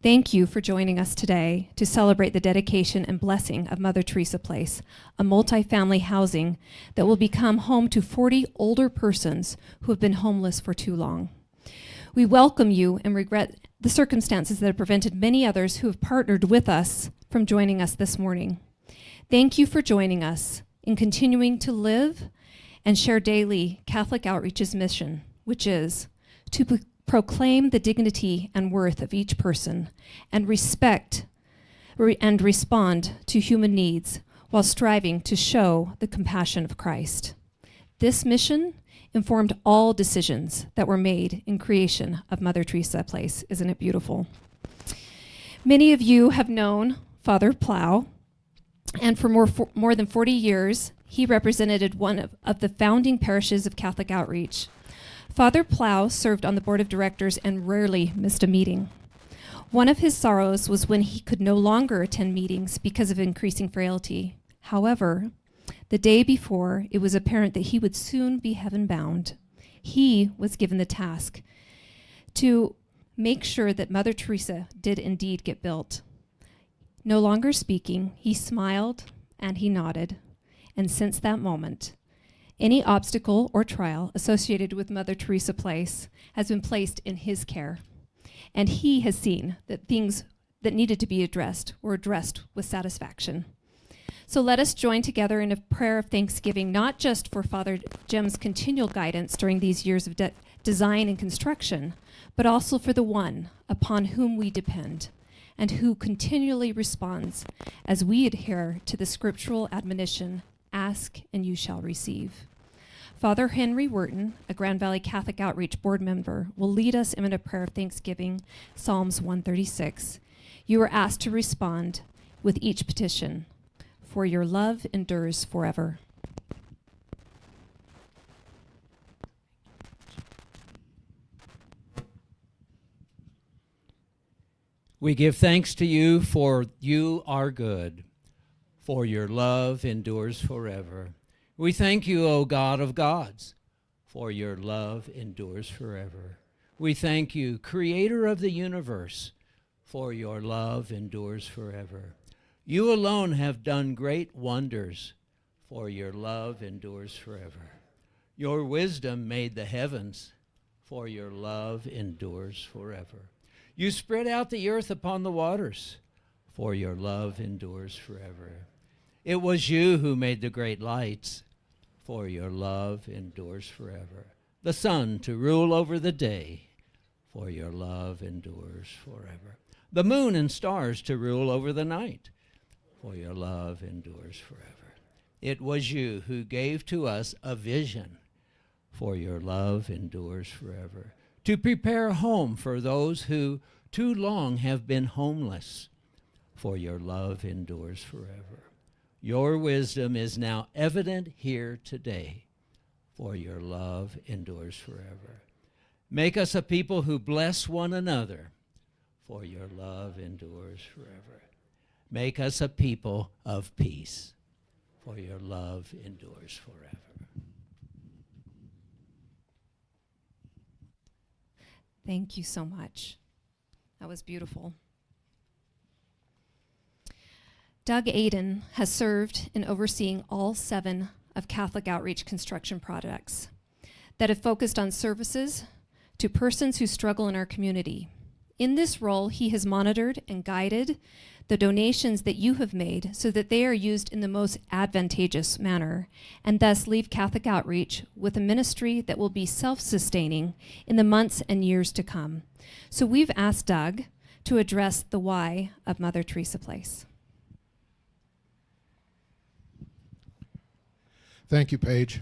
Thank you for joining us today to celebrate the dedication and blessing of Mother Teresa Place, a multi-family housing that will become home to 40 older persons who have been homeless for too long. We welcome you and regret the circumstances that have prevented many others who have partnered with us from joining us this morning. Thank you for joining us in continuing to live and share daily Catholic Outreach's mission, which is to proclaim the dignity and worth of each person and respect and respond to human needs while striving to show the compassion of Christ. This mission informed all decisions that were made in creation of Mother Teresa Place. Isn't it beautiful? Many of you have known Father Plow, and for more than 40 years, he represented one of the founding parishes of Catholic Outreach. Father Plow served on the board of directors and rarely missed a meeting. One of his sorrows was when he could no longer attend meetings because of increasing frailty. However, the day before, it was apparent that he would soon be heaven-bound. He was given the task to make sure that Mother Teresa did indeed get built. No longer speaking, he smiled and he nodded. And since that moment, any obstacle or trial associated with Mother Teresa Place has been placed in his care. And he has seen that things that needed to be addressed were addressed with satisfaction. So let us join together in a prayer of thanksgiving, not just for Father Jim's continual guidance during these years of design and construction, but also for the one upon whom we depend and who continually responds as we adhere to the scriptural admonition, ask and you shall receive. Father Henry Wharton, a Grand Valley Catholic Outreach board member, will lead us in a prayer of thanksgiving, Psalms 136. You are asked to respond with each petition, for your love endures forever. We give thanks to you, for you are good, for your love endures forever. We thank you, O God of gods, for your love endures forever. We thank you, Creator of the universe, for your love endures forever. You alone have done great wonders, for your love endures forever. Your wisdom made the heavens, for your love endures forever. You spread out the earth upon the waters, for your love endures forever. It was you who made the great lights, for your love endures forever. The sun to rule over the day, for your love endures forever. The moon and stars to rule over the night, for your love endures forever. It was you who gave to us a vision, for your love endures forever. To prepare a home for those who too long have been homeless, for your love endures forever. Your wisdom is now evident here today, for your love endures forever. Make us a people who bless one another, for your love endures forever. Make us a people of peace, for your love endures forever. Thank you so much. That was beautiful. Doug Aiden has served in overseeing all 7 of Catholic Outreach construction projects that have focused on services to persons who struggle in our community. In this role, he has monitored and guided the donations that you have made so that they are used in the most advantageous manner, and thus leave Catholic Outreach with a ministry that will be self-sustaining in the months and years to come. So we've asked Doug to address the why of Mother Teresa Place. Thank you, Paige.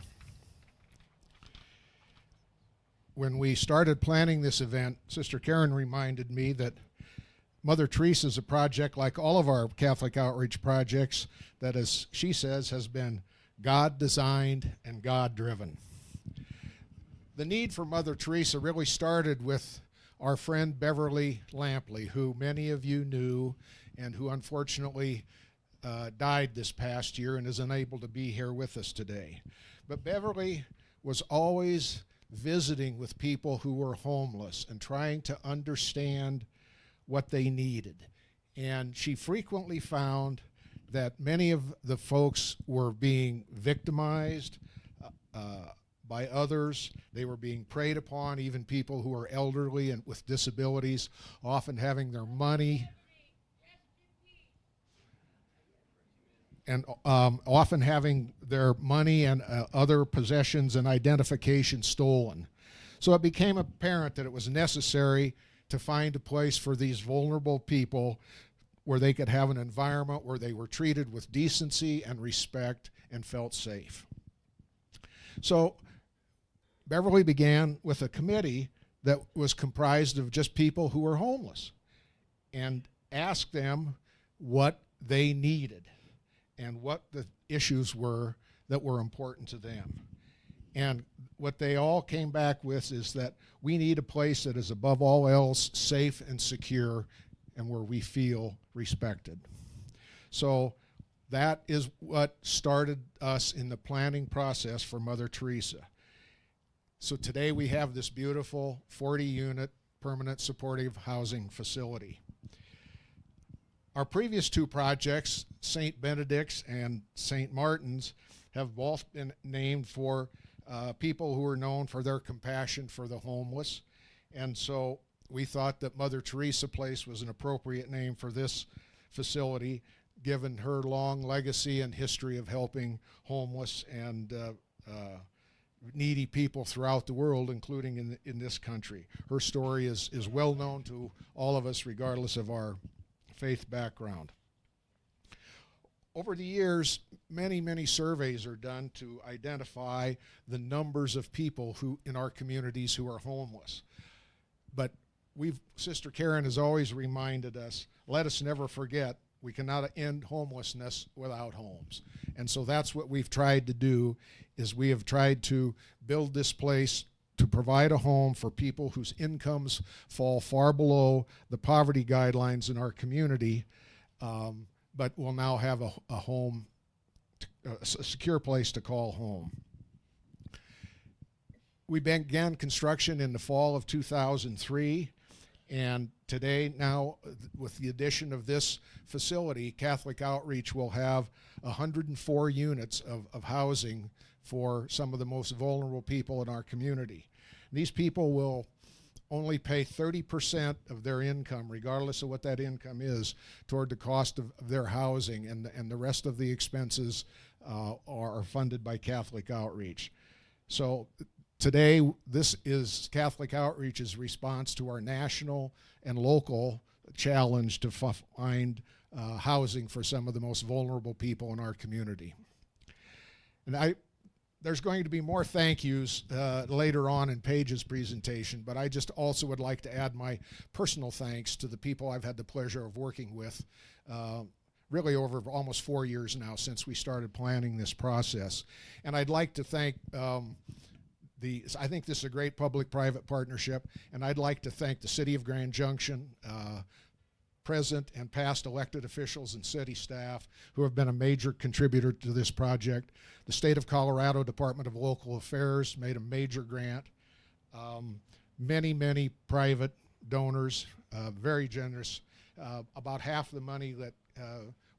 When we started planning this event, Sister Karen reminded me that Mother Teresa is a project like all of our Catholic outreach projects that, as she says, has been God-designed and God-driven. The need for Mother Teresa really started with our friend Beverly Lampley, who many of you knew and who unfortunately died this past year and is unable to be here with us today. But Beverly was always visiting with people who were homeless and trying to understand what they needed. And she frequently found that many of the folks were being victimized by others. They were being preyed upon, even people who are elderly and with disabilities, often having their money and often having their money and other possessions and identification stolen. So it became apparent that it was necessary to find a place for these vulnerable people where they could have an environment where they were treated with decency and respect and felt safe. So Beverly began with a committee that was comprised of just people who were homeless and asked them what they needed and what the issues were that were important to them. And what they all came back with is that we need a place that is above all else safe and secure and where we feel respected. So that is what started us in the planning process for Mother Teresa. So today we have this beautiful 40-unit permanent supportive housing facility. Our previous two projects, St. Benedict's and St. Martin's, have both been named for people who are known for their compassion for the homeless. And so we thought that Mother Teresa Place was an appropriate name for this facility, given her long legacy and history of helping homeless and needy people throughout the world, including in this country. Her story is well known to all of us, regardless of our faith background. Over the years, many surveys are done to identify the numbers of people who in our communities who are homeless. But Sister Karen has always reminded us, let us never forget, we cannot end homelessness without homes. And so that's what we've tried to do, is we have tried to build this place to provide a home for people whose incomes fall far below the poverty guidelines in our community, but will now have a home, a secure place to call home. We began construction in the fall of 2003, and today now, with the addition of this facility, Catholic Outreach will have 104 units of housing for some of the most vulnerable people in our community. These people will only pay 30% of their income, regardless of what that income is, toward the cost of their housing, and the rest of the expenses are funded by Catholic Outreach. So today, this is Catholic Outreach's response to our national and local challenge to find housing for some of the most vulnerable people in our community. And there's going to be more thank yous later on in Paige's presentation, but I just also would like to add my personal thanks to the people I've had the pleasure of working with really over almost 4 years now since we started planning this process. And I'd like to thank I think this is a great public-private partnership, and I'd like to thank the City of Grand Junction, present and past elected officials and city staff who have been a major contributor to this project. The State of Colorado Department of Local Affairs made a major grant. Many private donors, very generous. About half the money that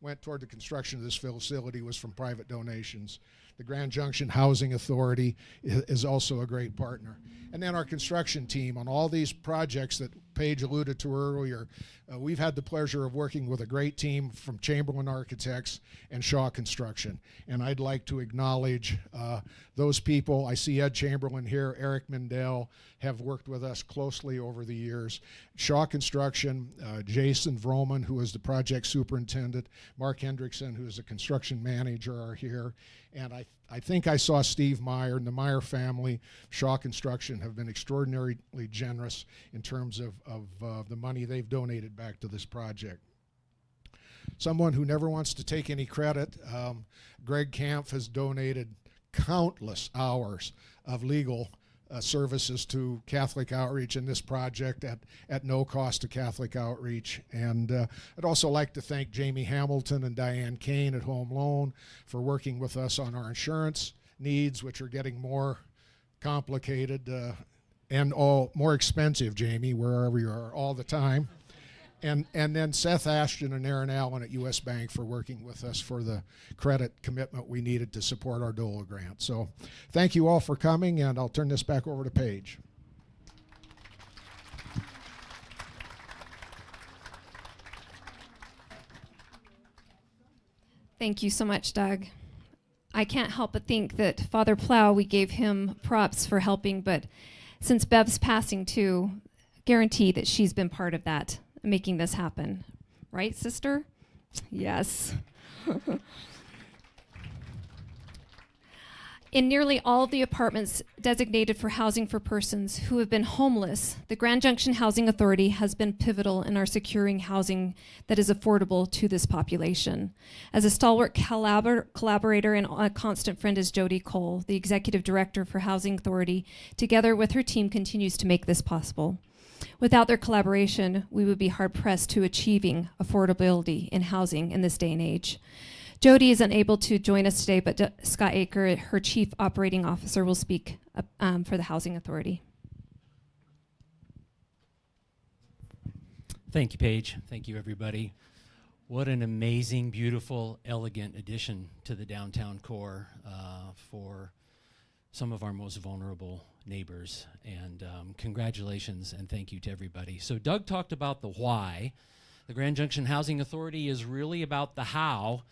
went toward the construction of this facility was from private donations. The Grand Junction Housing Authority is also a great partner. And then our construction team on all these projects that Paige alluded to earlier. We've had the pleasure of working with a great team from Chamberlain Architects and Shaw Construction. And I'd like to acknowledge those people. I see Ed Chamberlain here, Eric Mindell have worked with us closely over the years. Shaw Construction, Jason Vroman, who is the project superintendent, Mark Hendrickson, who is the construction manager, are here. And I think I saw Steve Meyer and the Meyer family. Shaw Construction have been extraordinarily generous in terms of the money they've donated back to this project. Someone who never wants to take any credit, Greg Kampf has donated countless hours of legal services to Catholic Outreach in this project at no cost to Catholic Outreach. And I'd also like to thank Jamie Hamilton and Diane Kane at Home Loan for working with us on our insurance needs, which are getting more complicated and more expensive, Jamie, wherever you are all the time. And then Seth Ashton and Aaron Allen at U.S. Bank for working with us for the credit commitment we needed to support our DOLA grant. So thank you all for coming, and I'll turn this back over to Paige. Thank you so much, Doug. I can't help but think that Father Plow, we gave him props for helping, but since Bev's passing too, guarantee that she's been part of that, making this happen. Right, sister? Yes. In nearly all of the apartments designated for housing for persons who have been homeless, the Grand Junction Housing Authority has been pivotal in our securing housing that is affordable to this population. As a stalwart collaborator and a constant friend is Jody Cole, the Executive Director for Housing Authority, together with her team continues to make this possible. Without their collaboration, we would be hard-pressed to achieving affordability in housing in this day and age. Jody is unable to join us today, but Scott Aker, her Chief Operating Officer, will speak for the Housing Authority. Thank you, Paige. Thank you, everybody. What an amazing, beautiful, elegant addition to the downtown core for some of our most vulnerable neighbors. And congratulations and thank you to everybody. So Doug talked about the why. The Grand Junction Housing Authority is really about the how.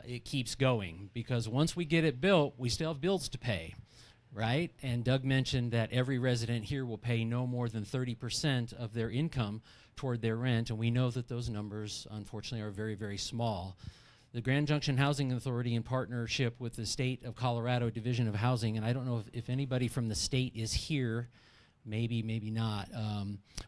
It keeps going, because once we get it built, we still have bills to pay, right? And Doug mentioned that every resident here will pay no more than 30% of their income toward their rent, and we know that those numbers, unfortunately, are very, very small. The Grand Junction Housing Authority, in partnership with the State of Colorado Division of Housing, and I don't know if anybody from the state is here, maybe not,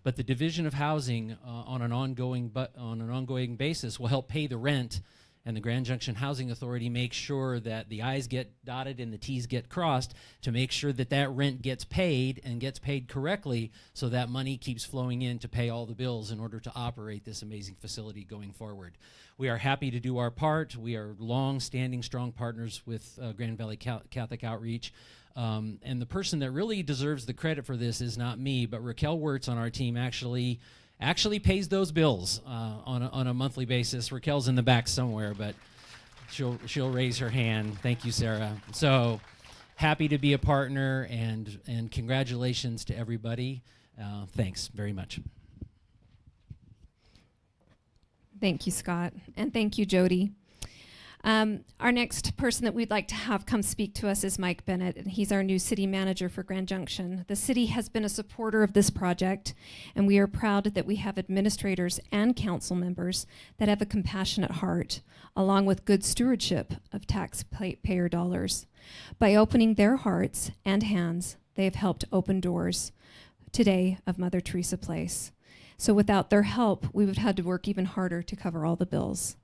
but the Division of Housing on an ongoing basis will help pay the rent. And the Grand Junction Housing Authority makes sure that the I's get dotted and the T's get crossed to make sure that that rent gets paid and gets paid correctly, so that money keeps flowing in to pay all the bills in order to operate this amazing facility going forward. We are happy to do our part. We are long-standing, strong partners with Grand Valley Catholic Outreach. And the person that really deserves the credit for this is not me, but Raquel Wirtz on our team actually pays those bills on a monthly basis. Raquel's in the back somewhere, but she'll raise her hand. Thank you, Sarah. So happy to be a partner, and congratulations to everybody. Thanks very much. Thank you, Scott, and thank you, Jody. Our next person that we'd like to have come speak to us is Mike Bennett, and he's our new city manager for Grand Junction. The city has been a supporter of this project, and we are proud that we have administrators and council members that have a compassionate heart, along with good stewardship of taxpayer dollars. By opening their hearts and hands, they have helped open doors today of Mother Teresa Place. So without their help, we would have had to work even harder to cover all the bills.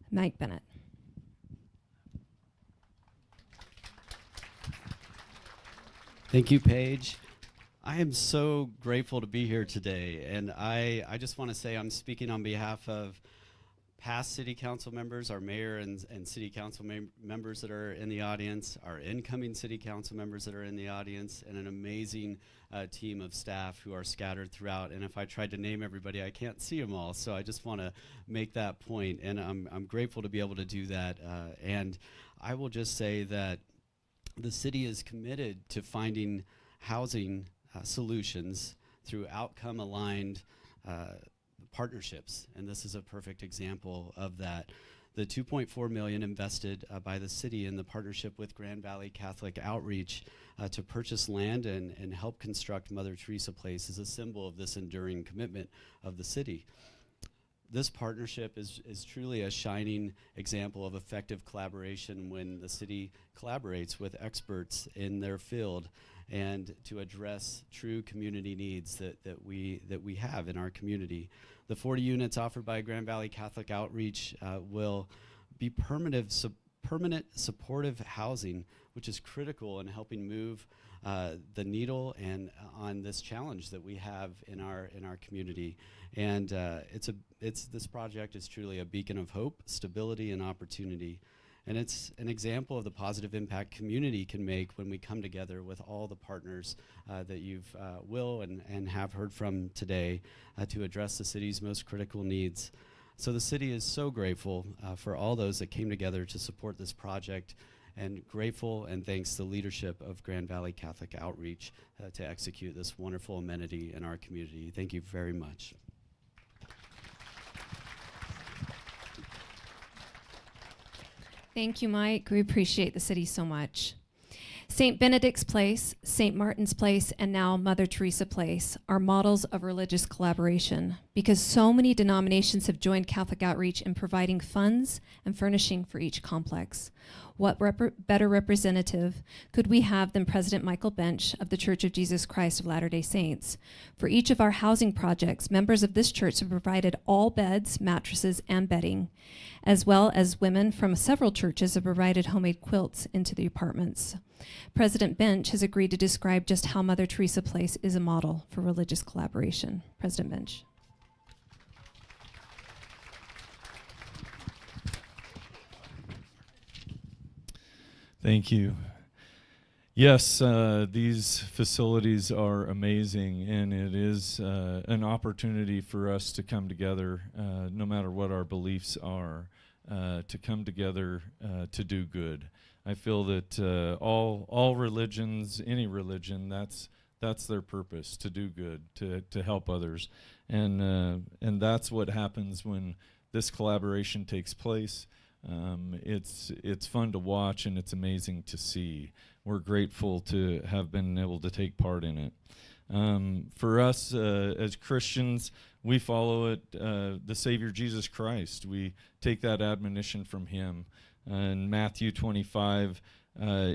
Mike Bennett. Thank you, Paige. I am so grateful to be here today, and I just want to say I'm speaking on behalf of past city council members, our mayor and city council members that are in the audience, our incoming city council members that are in the audience, and an amazing team of staff who are scattered throughout. And if I tried to name everybody, I can't see them all, so I just want to make that point, and I'm grateful to be able to do that. And I will just say that the city is committed to finding housing solutions through outcome-aligned partnerships, and this is a perfect example of that. The $2.4 million invested by the city in the partnership with Grand Valley Catholic Outreach to purchase land and help construct Mother Teresa Place is a symbol of this enduring commitment of the city. This partnership is truly a shining example of effective collaboration when the city collaborates with experts in their field and to address true community needs that we have in our community. The 40 units offered by Grand Valley Catholic Outreach will be permanent supportive housing, which is critical in helping move the needle and on this challenge that we have in our community. And this project is truly a beacon of hope, stability, and opportunity. And it's an example of the positive impact community can make when we come together with all the partners that you've will and have heard from today to address the city's most critical needs. So the city is so grateful for all those that came together to support this project, and grateful and thanks the leadership of Grand Valley Catholic Outreach to execute this wonderful amenity in our community. Thank you very much. Thank you, Mike. We appreciate the city so much. St. Benedict's Place, St. Martin's Place, and now Mother Teresa Place are models of religious collaboration because so many denominations have joined Catholic Outreach in providing funds and furnishing for each complex. What better representative could we have than President Michael Bench of the Church of Jesus Christ of Latter-day Saints? For each of our housing projects, members of this church have provided all beds, mattresses, and bedding, as well as women from several churches have provided homemade quilts into the apartments. President Bench has agreed to describe just how Mother Teresa Place is a model for religious collaboration. President Bench. Thank you. Yes, these facilities are amazing, and it is an opportunity for us to come together, no matter what our beliefs are, to come together to do good. I feel that all religions, any religion, that's their purpose, to do good, to help others, and that's what happens when this collaboration takes place. It's fun to watch, and it's amazing to see. We're grateful to have been able to take part in it. For us as Christians, we follow it, the Savior Jesus Christ. We take that admonition from him. In Matthew 25,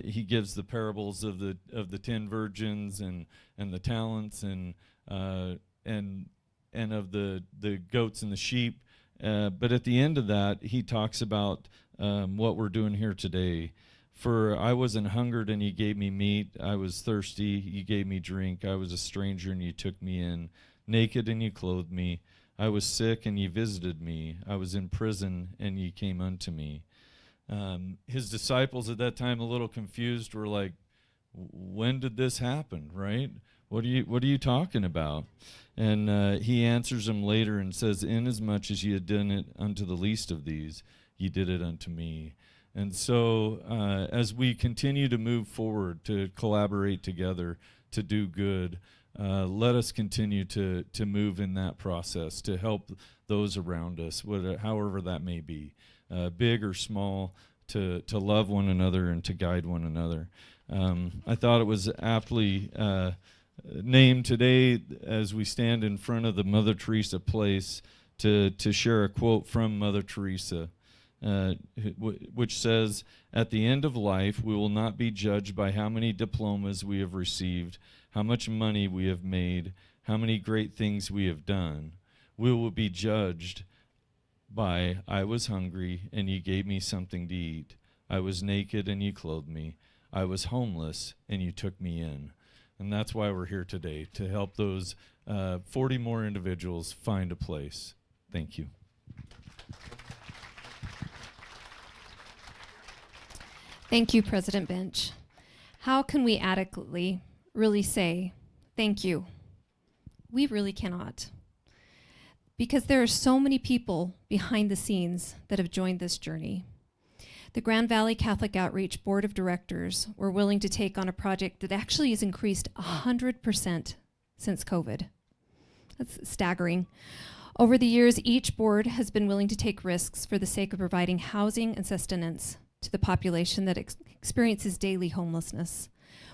he gives the parables of the 10 virgins and the talents and of the goats and the sheep. But at the end of that, he talks about what we're doing here today. For I was an hungered, and you gave me meat. I was thirsty, you gave me drink. I was a stranger, and you took me in. Naked, and you clothed me. I was sick, and you visited me. I was in prison, and you came unto me. His disciples at that time, a little confused, were like, when did this happen, right? What are you talking about? And he answers them later and says, inasmuch as ye had done it unto the least of these, ye did it unto me. And so as we continue to move forward, to collaborate together, to do good, let us continue to move in that process, to help those around us, however that may be, big or small, to love one another and to guide one another. I thought it was aptly named today, as we stand in front of the Mother Teresa Place, to share a quote from Mother Teresa, which says, at the end of life, we will not be judged by how many diplomas we have received, how much money we have made, how many great things we have done. We will be judged by, I was hungry, and you gave me something to eat. I was naked, and you clothed me. I was homeless, and you took me in. And that's why we're here today, to help those 40 more individuals find a place. Thank you. Thank you, President Bench. How can we adequately really say thank you? We really cannot. Because there are so many people behind the scenes that have joined this journey. The Grand Valley Catholic Outreach Board of Directors were willing to take on a project that actually has increased 100% since COVID. That's staggering. Over the years, each board has been willing to take risks for the sake of providing housing and sustenance to the population that experiences daily homelessness.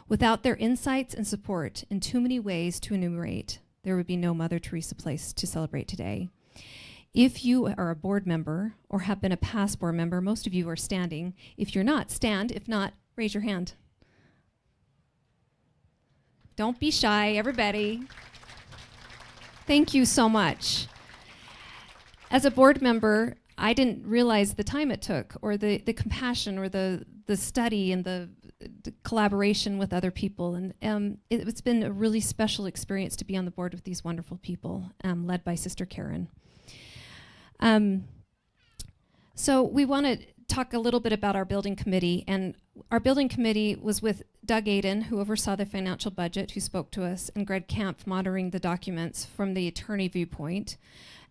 Without their insights and support in too many ways to enumerate, there would be no Mother Teresa Place to celebrate today. If you are a board member or have been a past board member, most of you are standing. If you're not, stand. If not, raise your hand. Don't be shy, everybody. Thank you so much. As a board member, I didn't realize the time it took, or the compassion, or the study and the collaboration with other people. And it's been a really special experience to be on the board with these wonderful people, led by Sister Karen. So we want to talk a little bit about our building committee. And our building committee was with Doug Aiden, who oversaw the financial budget, who spoke to us, and Greg Camp monitoring the documents from the attorney viewpoint.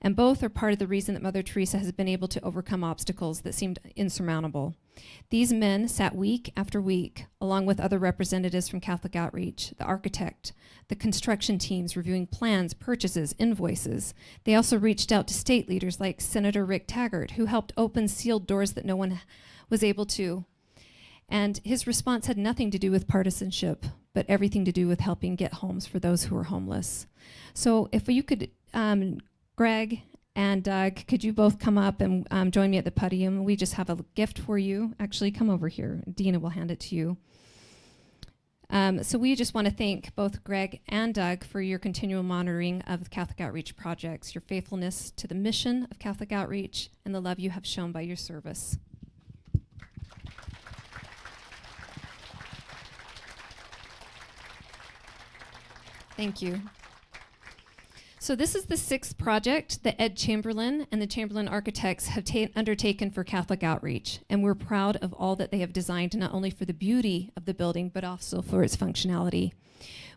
And both are part of the reason that Mother Teresa has been able to overcome obstacles that seemed insurmountable. These men sat week after week, along with other representatives from Catholic Outreach, the architect, the construction teams reviewing plans, purchases, invoices. They also reached out to state leaders like Senator Rick Taggart, who helped open sealed doors that no one was able to. And his response had nothing to do with partisanship, but everything to do with helping get homes for those who are homeless. So if you could, Greg and Doug, could you both come up and join me at the podium? We just have a gift for you. Actually, come over here. Dina will hand it to you. So we just want to thank both Greg and Doug for your continual monitoring of Catholic Outreach projects, your faithfulness to the mission of Catholic Outreach, and the love you have shown by your service. Thank you. So this is the 6th project that Ed Chamberlain and the Chamberlain Architects have undertaken for Catholic Outreach, and we're proud of all that they have designed, not only for the beauty of the building, but also for its functionality.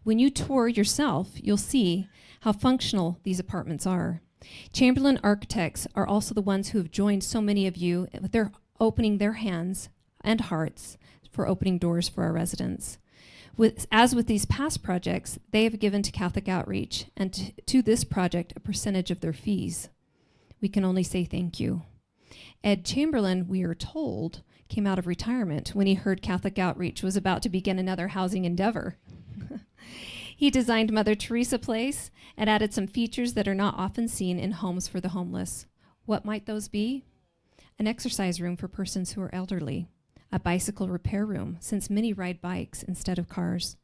When you tour yourself, you'll see how functional these apartments are. Chamberlain Architects are also the ones who have joined so many of you with their opening their hands and hearts for opening doors for our residents. As with these past projects, they have given to Catholic Outreach and to this project a percentage of their fees. We can only say thank you. Ed Chamberlain, we are told, came out of retirement when he heard Catholic Outreach was about to begin another housing endeavor. He designed Mother Teresa Place and added some features that are not often seen in homes for the homeless. What might those be? An exercise room for persons who are elderly. A bicycle repair room, since many ride bikes instead of cars.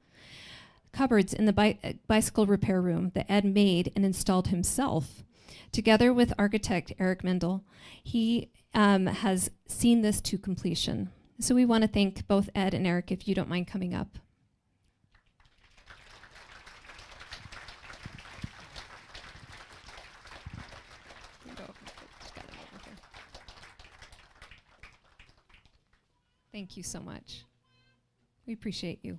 Cupboards in the bicycle repair room that Ed made and installed himself. Together with architect Eric Mendel, he has seen this to completion. So we want to thank both Ed and Eric, if you don't mind coming up. Thank you so much. We appreciate you.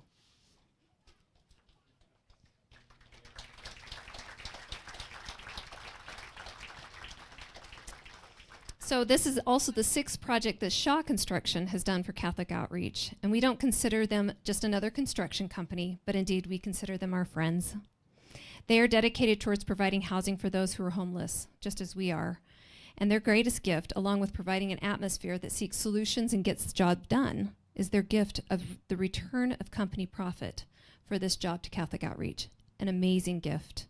So this is also the 6th project that Shaw Construction has done for Catholic Outreach. And we don't consider them just another construction company, but indeed we consider them our friends. They are dedicated towards providing housing for those who are homeless, just as we are. And their greatest gift, along with providing an atmosphere that seeks solutions and gets the job done, is their gift of the return of company profit for this job to Catholic Outreach. An amazing gift.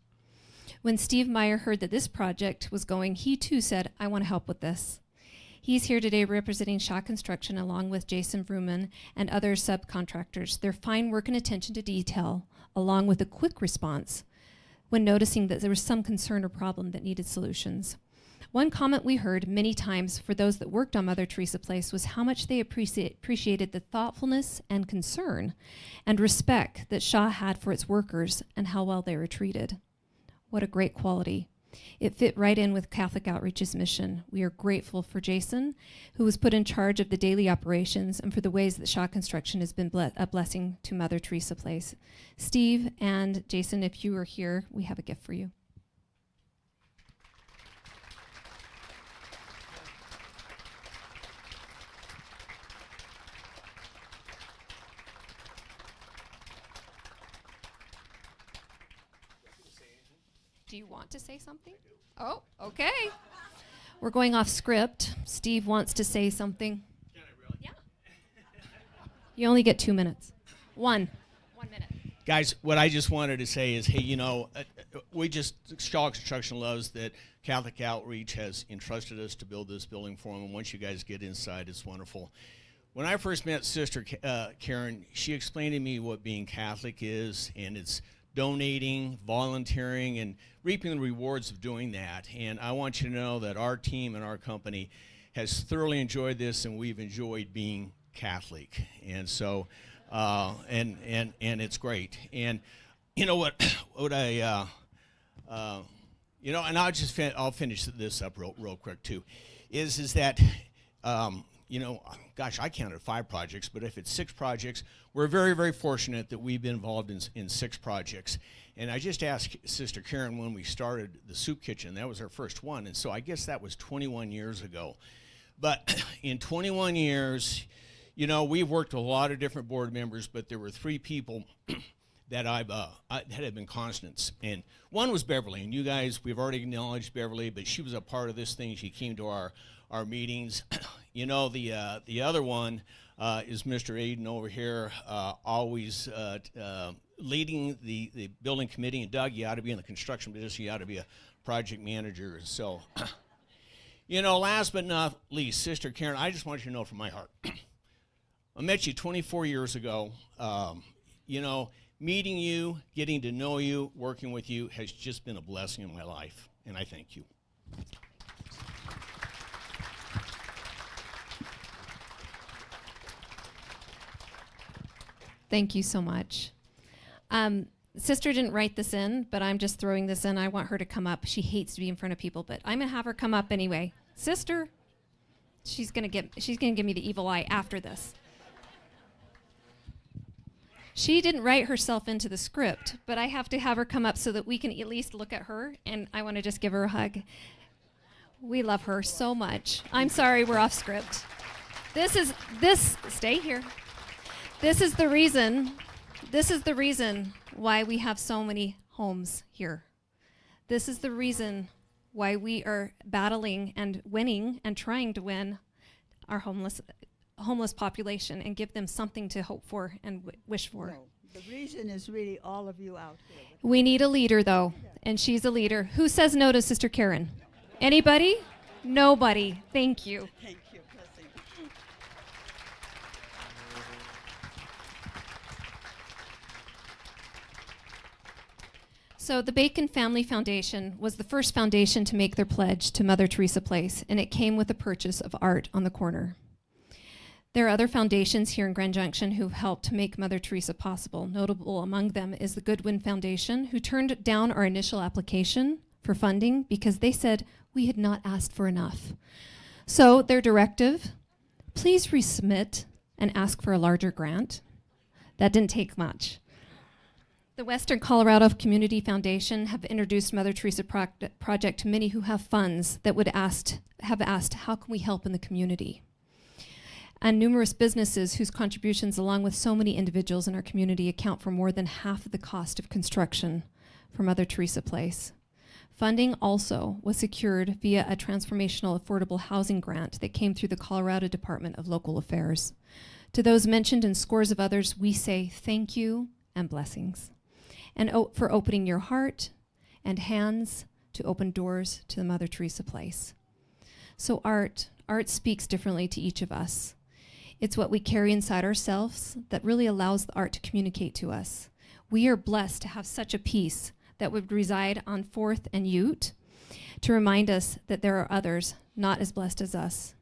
When Steve Meyer heard that this project was going, he too said, I want to help with this. He's here today representing Shaw Construction along with Jason Vrooman and other subcontractors. Their fine work and attention to detail, along with a quick response when noticing that there was some concern or problem that needed solutions. One comment we heard many times for those that worked on Mother Teresa Place was how much they appreciated the thoughtfulness and concern and respect that Shaw had for its workers and how well they were treated. What a great quality. It fit right in with Catholic Outreach's mission. We are grateful for Jason, who was put in charge of the daily operations, and for the ways that Shaw Construction has been a blessing to Mother Teresa Place. Steve and Jason, if you are here, we have a gift for you. Do you want to say something? Oh, okay. We're going off script. Steve wants to say something. Can I really? Yeah. You only get 2 minutes. 1 minute. Guys, what I just wanted to say is, hey, you know, Shaw Construction loves that Catholic Outreach has entrusted us to build this building for them, and once you guys get inside, it's wonderful. When I first met Sister Karen, she explained to me what being Catholic is, and it's donating, volunteering, and reaping the rewards of doing that. And I want you to know that our team and our company has thoroughly enjoyed this, and we've enjoyed being Catholic. And so, and it's great. And you know what I, you know, and I'll finish this up real quick too, is that, you know, gosh, I counted 5 projects, but if it's 6 projects, we're very, very fortunate that we've been involved in 6 projects. And I just asked Sister Karen when we started the soup kitchen, that was our first one, and so I guess that was 21 years ago. But in 21 years, you know, we've worked with a lot of different board members, but there were 3 people that that have been constants. And one was Beverly, and you guys, we've already acknowledged Beverly, but she was a part of this thing. She came to our meetings. You know, the other one is Mr. Aiden over here, always leading the building committee. And Doug, you ought to be in the construction business. You ought to be a project manager. So, you know, last but not least, Sister Karen, I just want you to know from my heart, I met you 24 years ago. You know, meeting you, getting to know you, working with you has just been a blessing in my life, and I thank you. Thank you so much. Sister didn't write this in, but I'm just throwing this in. I want her to come up. She hates to be in front of people, but I'm gonna have her come up anyway. Sister, she's gonna give me the evil eye after this. She didn't write herself into the script, but I have to have her come up so that we can at least look at her, and I want to just give her a hug. We love her so much. I'm sorry we're off script. Stay here. This is the reason why we have so many homes here. This is the reason why we are battling and winning and trying to win our homeless population and give them something to hope for and wish for. No, the reason is really all of you out here. We need a leader, though, and she's a leader. Who says no to Sister Karen? Anybody? Nobody. Thank you. Thank you. Blessing. So the Bacon Family Foundation was the first foundation to make their pledge to Mother Teresa Place, and it came with the purchase of art on the corner. There are other foundations here in Grand Junction who've helped to make Mother Teresa possible. Notable among them is the Goodwin Foundation, who turned down our initial application for funding because they said we had not asked for enough. So their directive, please resubmit and ask for a larger grant. That didn't take much. The Western Colorado Community Foundation have introduced Mother Teresa project to many who have funds that have asked, how can we help in the community? And numerous businesses whose contributions, along with so many individuals in our community, account for more than half of the cost of construction for Mother Teresa Place. Funding also was secured via a transformational affordable housing grant that came through the Colorado Department of Local Affairs. To those mentioned and scores of others, we say thank you and blessings. And for opening your heart and hands to open doors to the Mother Teresa Place. So art speaks differently to each of us. It's what we carry inside ourselves that really allows the art to communicate to us. We are blessed to have such a piece that would reside on 4th and Ute to remind us that there are others not as blessed as us.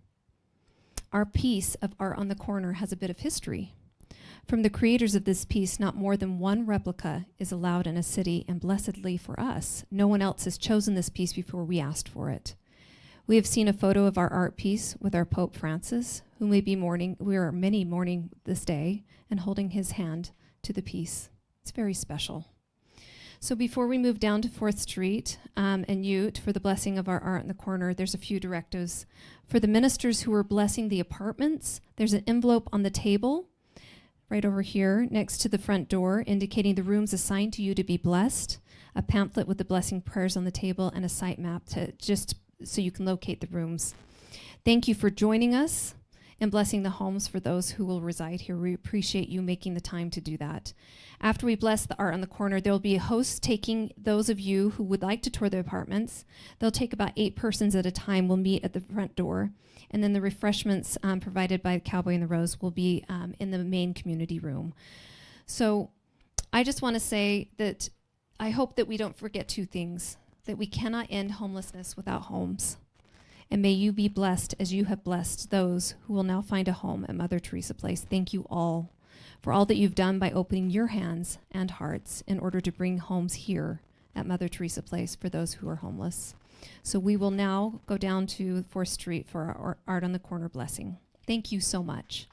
Our piece of art on the corner has a bit of history. From the creators of this piece, not more than one replica is allowed in a city, and blessedly for us, no one else has chosen this piece before we asked for it. We have seen a photo of our art piece with our Pope Francis, who may be mourning, we are many mourning this day, and holding his hand to the piece. It's very special. So before we move down to 4th Street and Ute for the blessing of our art in the corner, there's a few directives. For the ministers who are blessing the apartments, there's an envelope on the table right over here next to the front door indicating the rooms assigned to you to be blessed, a pamphlet with the blessing prayers on the table, and a site map to just so you can locate the rooms. Thank you for joining us and blessing the homes for those who will reside here. We appreciate you making the time to do that. After we bless the art on the corner, there will be a host taking those of you who would like to tour the apartments. They'll take about 8 persons at a time. We'll meet at the front door. And then the refreshments provided by the Cowboy and the Rose will be in the main community room. So I just want to say that I hope that we don't forget 2 things, that we cannot end homelessness without homes. And may you be blessed as you have blessed those who will now find a home at Mother Teresa Place. Thank you all for all that you've done by opening your hands and hearts in order to bring homes here at Mother Teresa Place for those who are homeless. So we will now go down to 4th Street for our Art on the Corner blessing. Thank you so much.